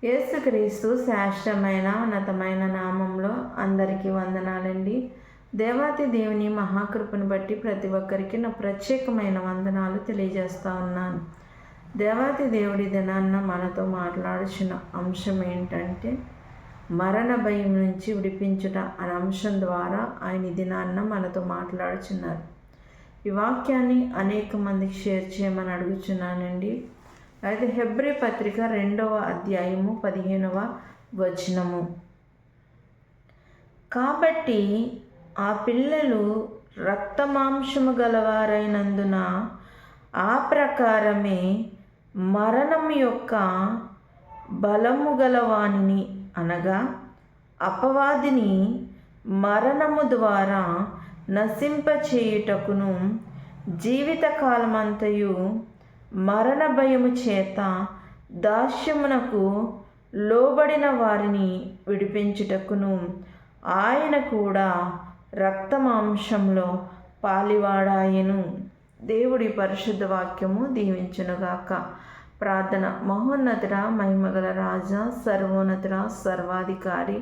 యేసుక్రీస్తు శ్రేష్టమైన ఉన్నతమైన నామంలో అందరికీ వందనాలండి. దేవాతి దేవుని మహాకృపను బట్టి ప్రతి ఒక్కరికి నా ప్రత్యేకమైన వందనాలు తెలియజేస్తూ ఉన్నాను. దేవాతి దేవుడి దినాన్న మనతో మాట్లాడుచున్న అంశం ఏంటంటే మరణ భయం నుంచి విడిపించుట అనే అంశం ద్వారా ఆయన దినాన్న మనతో మాట్లాడుచున్నారు. ఈ వాక్యాన్ని అనేక మందికి షేర్ చేయమని అడుగుచున్నానండి. అయితే హెబ్రీ పత్రిక 2వ అధ్యాయము 15వ వచనము. కాబట్టి ఆ పిల్లలు రక్తమాంసము గలవారైనందున ఆ ప్రకారమే మరణం యొక్క బలము గలవానిని అనగా అపవాదిని మరణము ద్వారా నశింపచేయుటకును జీవితకాలమంతయు మరణ భయము చేత దాస్యమునకు లోబడిన వారిని విడిపించుటకును ఆయన కూడా రక్తమాంసంలో పాలివాడాయను. దేవుడి పరిశుద్ధ వాక్యము దీవించునుగాక. ప్రార్థన. మహోన్నతుడ, మహిమగల రాజా, సర్వోన్నతుడ, సర్వాధికారి,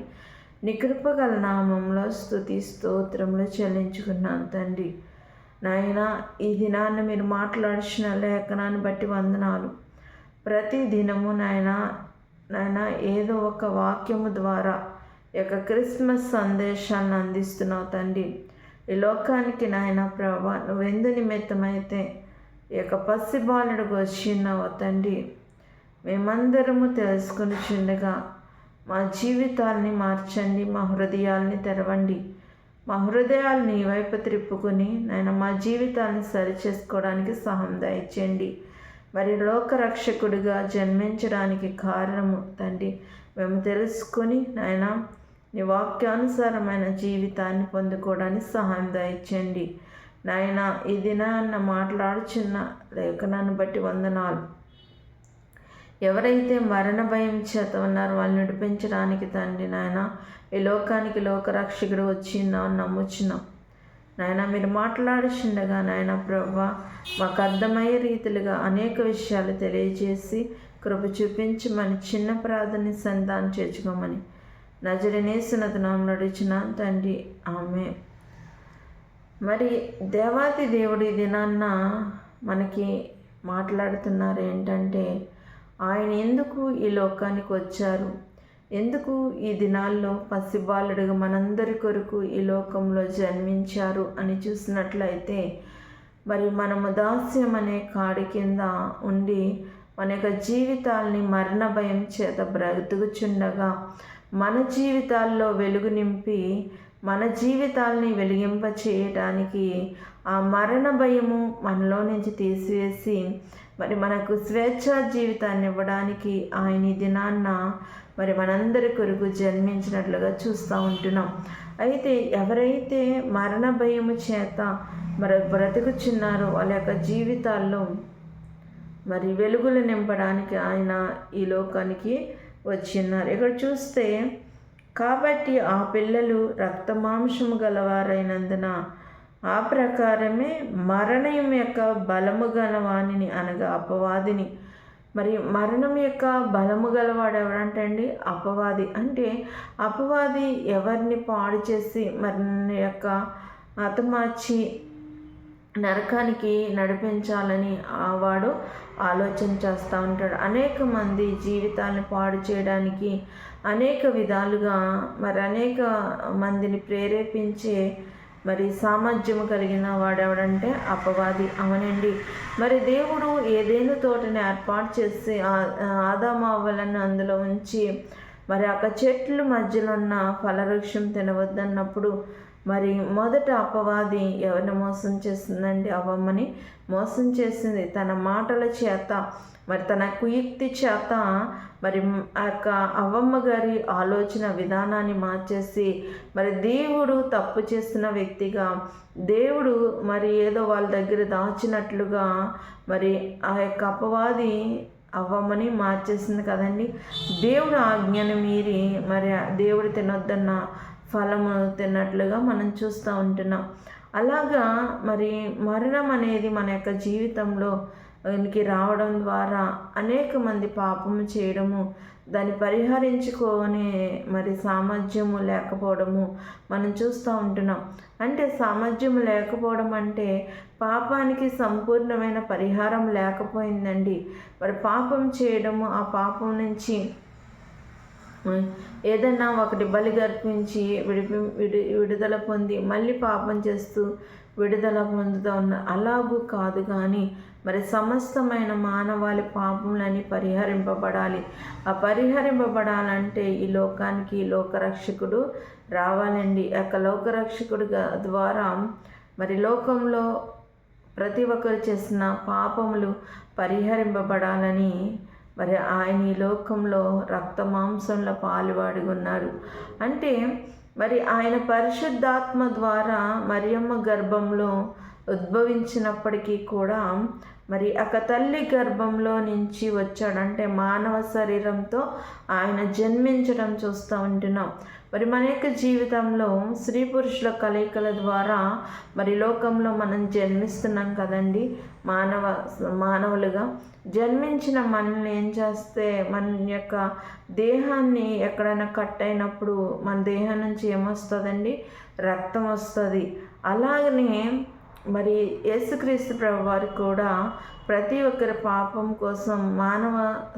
నీ కృపగల నామంలో స్తుతి స్తోత్రములు చెల్లించుకున్నాను తండ్రి. నాయన, ఈ దినాన్ని మీరు మాట్లాడిన లేఖనాన్ని బట్టి వందనాలు. ప్రతి దినము నాయన ఏదో ఒక వాక్యము ద్వారా ఈ యొక్క క్రిస్మస్ సందేశాన్ని అందిస్తున్నావు తండ్రి. ఈ లోకానికి నాయన ప్రభా, నువ్వెందు నిమిత్తమైతే ఈ యొక్క పసిబాలుడికి వచ్చినావు తండ్రి, మేమందరము తెలుసుకుని చుండగా మా జీవితాల్ని మార్చండి, మా హృదయాల్ని తెరవండి. మా హృదయాలు నీ వైపు త్రిప్పుకొని నాయన మా జీవితాన్ని సరిచేసుకోవడానికి సహాయం దయచేయండి. మరి లోకరక్షకుడిగా జన్మించడానికి కారణము తండ్రి మేము తెలుసుకొని నాయన నీ వాక్యానుసారమైన జీవితాన్ని పొందుకోవడానికి సహాయం దయచేయండి. నాయన ఈ దినాన్న మాట్లాడుచున్న లేఖనాన్ని బట్టి వందనాలు. ఎవరైతే మరణ భయం చేత ఉన్నారో వాళ్ళని నడిపించడానికి తండ్రి నాయన ఈ లోకానికి లోకరక్షకుడు వచ్చిందామని నమ్ముచున్నాం. నాయన మీరు మాట్లాడుచుండగా నాయన ప్రభా మాకు అర్థమయ్యే రీతిలుగా అనేక విషయాలు తెలియజేసి కృప చూపించమని చిన్న ప్రార్థన సంతానం చేర్చుకోమని నజరేయునేసు నామములో నడుచున్నాను తండ్రి, ఆమె. మరి దేవాతి దేవుడి దినాన్న మనకి మాట్లాడుతున్నారు ఏంటంటే ఆయన ఎందుకు ఈ లోకానికి వచ్చారు, ఎందుకు ఈ దినాల్లో పసిబాలుడుగా మనందరి కొరకు ఈ లోకంలో జన్మించారు అని చూసినట్లయితే, మరి మనము దాస్యం అనే కాడి కింద ఉండి మన యొక్క జీవితాల్ని మరణ భయం చేత బ్రతుకుచుండగా మన జీవితాల్లో వెలుగు నింపి మన జీవితాల్ని వెలిగింప చేయడానికి ఆ మరణ భయము మనలో నుంచి తీసివేసి మరి మనకు స్వేచ్ఛా జీవితాన్ని ఇవ్వడానికి ఆయన ఈ దినాన్న మరి మనందరి కొరకు జన్మించినట్లుగా చూస్తూ ఉంటున్నాం. అయితే ఎవరైతే మరణ భయము చేత మరి బ్రతుకుచున్నారో వాళ్ళ యొక్క జీవితాల్లో మరి వెలుగులు నింపడానికి ఆయన ఈ లోకానికి వచ్చిన్నారు. ఇక్కడ చూస్తే కాబట్టి ఆ పిల్లలు రక్తమాంసము గలవారైనందున ఆ ప్రకారమే మరణం యొక్క బలము గలవానిని అనగా అపవాదిని. మరి మరణం యొక్క బలము గలవాడు ఎవరంటే అండి అపవాది. అంటే అపవాది ఎవరిని పాడు చేసి మరి యొక్క హతమార్చి నరకానికి నడిపించాలని వాడు ఆలోచన చేస్తూ ఉంటాడు. అనేక మంది జీవితాలను పాడు చేయడానికి అనేక విధాలుగా మరి అనేక మందిని ప్రేరేపించే మరి సామర్థ్యము కలిగిన వాడెవడంటే అపవాది. అవునండి. మరి దేవుడు ఏదైనా తోటని ఏర్పాటు చేసి ఆదాము అవ్వలను అందులో ఉంచి మరి ఒక చెట్ల మధ్యలో ఉన్న ఫలవృక్షం తినవద్దన్నప్పుడు మరి మొదట అపవాది ఎవరిని మోసం చేసిందండి? అవ్వమ్మని మోసం చేసింది. తన మాటల చేత మరి తన కుయుక్తి చేత మరి ఆ యొక్క అవ్వమ్మ గారి ఆలోచన విధానాన్ని మార్చేసి మరి దేవుడు తప్పు చేస్తున్న వ్యక్తిగా దేవుడు మరి ఏదో వాళ్ళ దగ్గర దాచినట్లుగా మరి ఆ యొక్క అపవాది అవ్వమ్మని మార్చేసింది కదండి. దేవుడు ఆజ్ఞను మీరి మరి దేవుడు తినొద్దన్న ఫలము తిన్నట్లుగా మనం చూస్తూ ఉంటున్నాం. అలాగా మరి మరణం అనేది మన యొక్క జీవితంలో రావడం ద్వారా అనేక మంది పాపము చేయడము, దాన్ని పరిహరించుకొని మరి సామర్థ్యము లేకపోవడము మనం చూస్తూ ఉంటున్నాం. అంటే సామర్థ్యం లేకపోవడం అంటే పాపానికి సంపూర్ణమైన పరిహారం లేకపోయిందండి. మరి పాపం చేయడము, ఆ పాపం నుంచి ఏదన్నా ఒకటి బలి గర్పించి విడుదల పొంది మళ్ళీ పాపం చేస్తూ విడుదల పొందుతూ ఉన్న అలాగూ కాదు. కానీ మరి సమస్తమైన మానవాళి పాపములని పరిహరింపబడాలి. ఆ పరిహరింపబడాలంటే ఈ లోకానికి లోకరక్షకుడు రావాలండి. ఆ లోకరక్షకుడు ద్వారా మరి లోకంలో ప్రతి ఒక్కరు చేసిన పాపములు పరిహరింపబడాలని మరి ఆయన ఈ లోకంలో రక్త మాంసంలో పాలువాడి ఉన్నారు. అంటే మరి ఆయన పరిశుద్ధాత్మ ద్వారా మరియమ్మ గర్భంలో ఉద్భవించినప్పటికీ కూడా మరి ఒక తల్లి గర్భంలో నుంచి వచ్చాడంటే మానవ శరీరంతో ఆయన జన్మించడం చూస్తూ ఉంటున్నాం. మరి మన యొక్క జీవితంలో స్త్రీ పురుషుల కలయికల ద్వారా మరి లోకంలో మనం జన్మిస్తున్నాం కదండి. మానవులుగా జన్మించిన మనల్ని ఏం చేస్తే మన యొక్క దేహాన్ని ఎక్కడైనా కట్ అయినప్పుడు మన దేహం నుంచి ఏమొస్తుందండి? రక్తం వస్తుంది. అలాగనే మరి యేసుక్రీస్తు ప్రభు వారు కూడా ప్రతి ఒక్కరి పాపం కోసం మానవ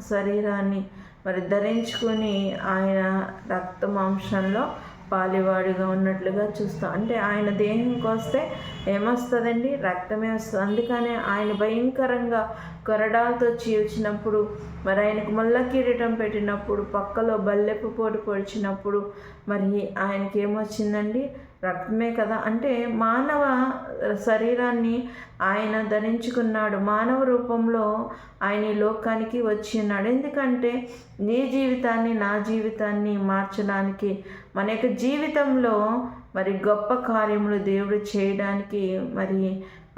శరీరాన్ని మరి ధరించుకొని ఆయన రక్త మాంసంలో పాలివాడిగా ఉన్నట్లుగా చూస్తాం. అంటే ఆయన దేహంకి వస్తే ఏమొస్తుందండి? రక్తమే వస్తుంది. అందుకనే ఆయన భయంకరంగా కొరడాలతో చీల్చినప్పుడు, మరి ఆయనకు ముళ్ళ కిరీటం పెట్టినప్పుడు, పక్కలో బల్లెపు పోటు పొడిచినప్పుడు మరి ఆయనకి ఏమొచ్చిందండి? రక్తమే కదా. అంటే మానవ శరీరాన్ని ఆయన ధరించుకున్నాడు. మానవ రూపంలో ఆయన ఈ లోకానికి వచ్చి ఉన్నాడు. ఎందుకంటే నీ జీవితాన్ని, నా జీవితాన్ని మార్చడానికి, మన యొక్క జీవితంలో మరి గొప్ప కార్యములు దేవుడు చేయడానికి మరి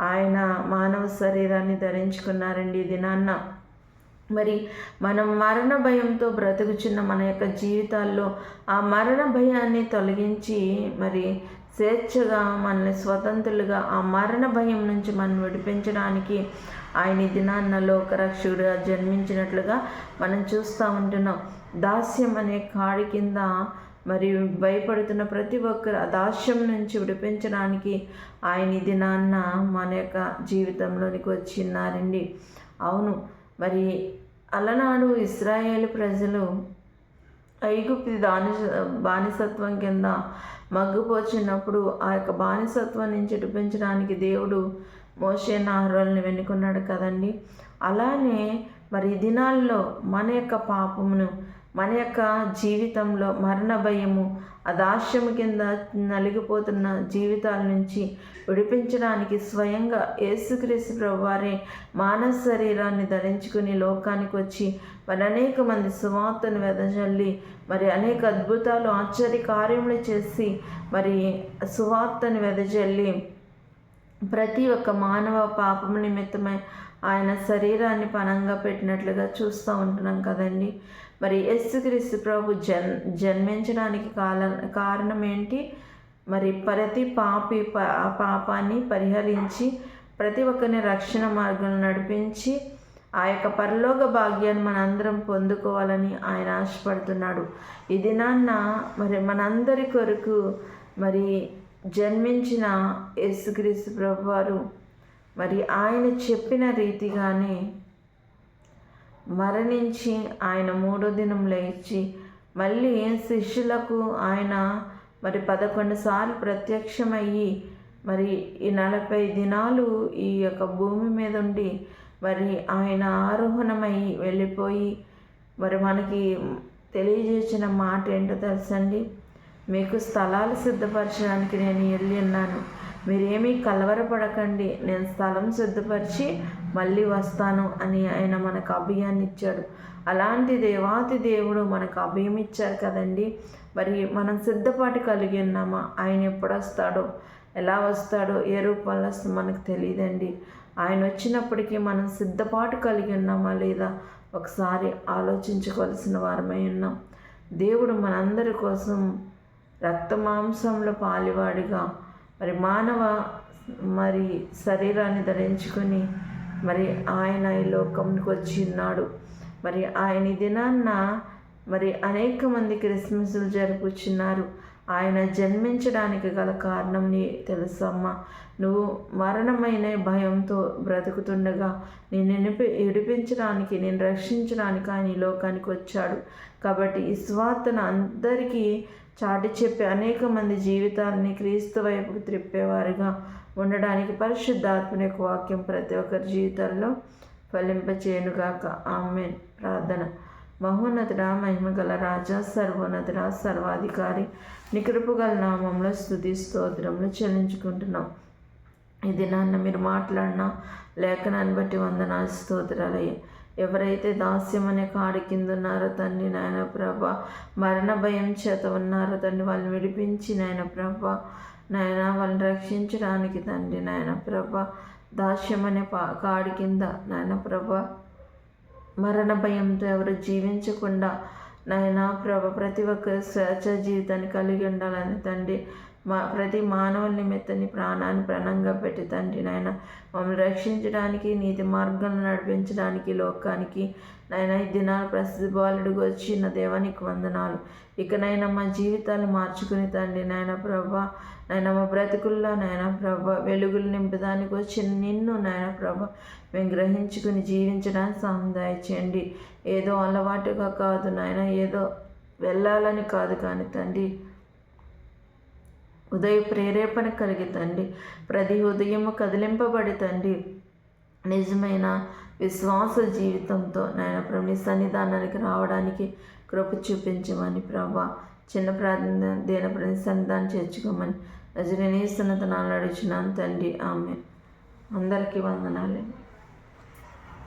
ఆయన మానవ శరీరాన్ని ధరించుకున్నారండి ఈ దినాన్న. మరి మనం మరణ భయంతో బ్రతుకుచున్న మన యొక్క జీవితాల్లో ఆ మరణ భయాన్ని తొలగించి మరి స్వేచ్ఛగా మనల్ని స్వతంత్రులుగా ఆ మరణ భయం నుంచి మనం విడిపించడానికి ఆయన ఈ దినాన్న లోకరక్షకుడిగా జన్మించినట్లుగా మనం చూస్తూ ఉంటున్నాం. దాస్యం అనే కాడి కింద మరి భయపడుతున్న ప్రతి ఒక్కరు ఆ దాస్యం నుంచి విడిపించడానికి ఆయన ఈ దినాన్న మన యొక్క జీవితంలోనికి వచ్చిన్నారండి. అవును, మరి అలనాడు ఇశ్రాయేలు ప్రజలు ఐగుప్తు బానిసత్వం కింద మగ్గుపోచినప్పుడు ఆ యొక్క బానిసత్వం నుంచి విడిపించడానికి దేవుడు మోషేను అహరోనును వెన్నుకున్నాడు కదండి. అలానే మరి ఈ దినాల్లో మన యొక్క పాపమును, మన యొక్క జీవితంలో మరణ భయము, ఆ దాస్యము కింద నలిగిపోతున్న జీవితాల నుంచి విడిపించడానికి స్వయంగా యేసుక్రీస్తు ప్రభువారే మానవ శరీరాన్ని ధరించుకుని లోకానికి వచ్చి మరి అనేక మంది సువార్తను వెదజల్లి మరి అనేక అద్భుతాలు ఆశ్చర్య కార్యములు చేసి మరి సువార్తను వెదజల్లి ప్రతి ఒక్క మానవ పాపము నిమిత్తమై ఆయన శరీరాన్ని పణంగా పెట్టినట్లుగా చూస్తూ ఉంటున్నాం కదండి. మరి యేసుక్రీస్తు ప్రభు జన్మించడానికి కారణం ఏంటి? మరి ప్రతి పాపాన్ని పరిహరించి ప్రతి ఒక్కరిని రక్షణ మార్గంలో నడిపించి ఆ యొక్క పరలోక భాగ్యాన్ని మనందరం పొందుకోవాలని ఆయన ఆశపడుతున్నాడు. ఈ దినాన్న మరి మనందరి కొరకు మరి జన్మించిన యేసుక్రీస్తు ప్రభువారు మరి ఆయన చెప్పిన రీతిగానే మరణించి ఆయన 3వ దినం లేచి మళ్ళీ శిష్యులకు ఆయన మరి 11 సార్లు ప్రత్యక్షమయ్యి మరి ఈ 40 దినాలు ఈ యొక్క భూమి మీద ఉండి మరి ఆయన ఆరోహణమై వెళ్ళిపోయి మరి మనకి తెలియజేసిన మాట ఏంటో తెలుసండి? మీకు స్థలాలు సిద్ధపరచడానికి నేను వెళ్ళి ఉన్నాను, మీరేమీ కలవరపడకండి, నేను స్థలం సిద్ధపరిచి మళ్ళీ వస్తాను అని ఆయన మనకు అభయాన్ని ఇచ్చాడు. అలాంటి దేవాతి దేవుడు మనకు అభయం ఇచ్చారు కదండి. మరి మనం సిద్ధపాటు కలిగి ఉన్నామా? ఆయన ఎప్పుడు వస్తాడో, ఎలా వస్తాడో, ఏ రూపంలో వస్తుందో మనకు తెలియదండి. ఆయన వచ్చినప్పటికీ మనం సిద్ధపాటు కలిగి ఉన్నామా లేదా ఒకసారి ఆలోచించుకోవాల్సిన వారమై ఉన్నాం. దేవుడు మనందరి కోసం రక్త మాంసంలో పాలివాడిగా మరి మానవ మరి శరీరాన్ని ధరించుకొని మరి ఆయన ఈ లోకంకి వచ్చి ఉన్నాడు. మరి ఆయన ఈ దినాన్న మరి అనేక మంది క్రిస్మస్లు జరుపుచున్నారు. ఆయన జన్మించడానికి గల కారణం నీ తెలుసమ్మా. నువ్వు మరణమైన భయంతో బ్రతుకుతుండగా నేను విడిపించడానికి, నేను రక్షించడానికి ఆయన ఈ లోకానికి వచ్చాడు. కాబట్టి ఈ స్వార్థను అందరికీ చాటి చెప్పి అనేక మంది జీవితాలని క్రీస్తు వైపుకు త్రిప్పేవారుగా ఉండడానికి పరిశుద్ధాత్మని యొక్క వాక్యం ప్రతి ఒక్కరి జీవితాల్లో ఫలింపచేయునుగాక. ఆమేన్. ప్రార్థన. మహోన్నతుడా, మహిమగల రాజా, సర్వోన్నతుడా, సర్వాధికారి, నీ కృపగల నామంలో స్తుతి స్తోత్రములు చెల్లించుకుంటున్నాం. ఇది నాన్న మీరు మాట్లాడిన లేఖనాన్ని బట్టి వందనాలు, స్తోత్రాలయ్య. ఎవరైతే దాస్యం అనే కాడి కింద ఉన్నారో తండ్రి నాయన ప్రభా, మరణ భయం చేత ఉన్నారో తండ్రి, వాళ్ళని విడిపించి నాయన ప్రభా, నాయన వాళ్ళని రక్షించడానికి తండ్రి నాయన ప్రభా, దాస్యం అనే కాడి కింద నాయన ప్రభా, మరణ భయంతో ఎవరు జీవించకుండా నాయన ప్రభ ప్రతి ఒక్క స్వేచ్ఛ జీవితాన్ని కలిగి ఉండాలని తండ్రి, ప్రతి మానవుల నిమిత్తాన్ని ప్రాణాన్ని ప్రాణంగా పెట్టి తండ్రి నాయన మమ్మల్ని రక్షించడానికి, నీతి మార్గంలో నడిపించడానికి లోకానికి నాయన ఈ దినాలు ప్రసిద్ధి బాలుడిగా వచ్చిన దేవానికి వందనాలు. ఇకనైనా మా జీవితాలు మార్చుకుని తండ్రి నాయన ప్రభా, నాయన మా బ్రతుకుల్లో నాయన ప్రభా వెలుగులు నింపడానికి వచ్చిన నిన్ను నాయన ప్రభా మేము గ్రహించుకుని జీవించడానికి సహాయం చేయండి. ఏదో అలవాటుగా కాదు నాయన, ఏదో వెళ్ళాలని కాదు కానీ తండ్రి, ఉదయ ప్రేరేపణ కలిగి తండ్రి, ప్రతి ఉదయము కదిలింపబడి తండ్రి నిజమైన విశ్వాస జీవితంతో నాయన ప్రభు నీ సన్నిధానానికి రావడానికి కృప చూపించమని ప్రభా చిన్న ప్రార్థన దేన సన్నిధానం చేర్చుకోమని నజరేయుని యేసు నామమున అడుగుచున్నాను తండ్రి. ఆమేన్. అందరికీ వందనాలు.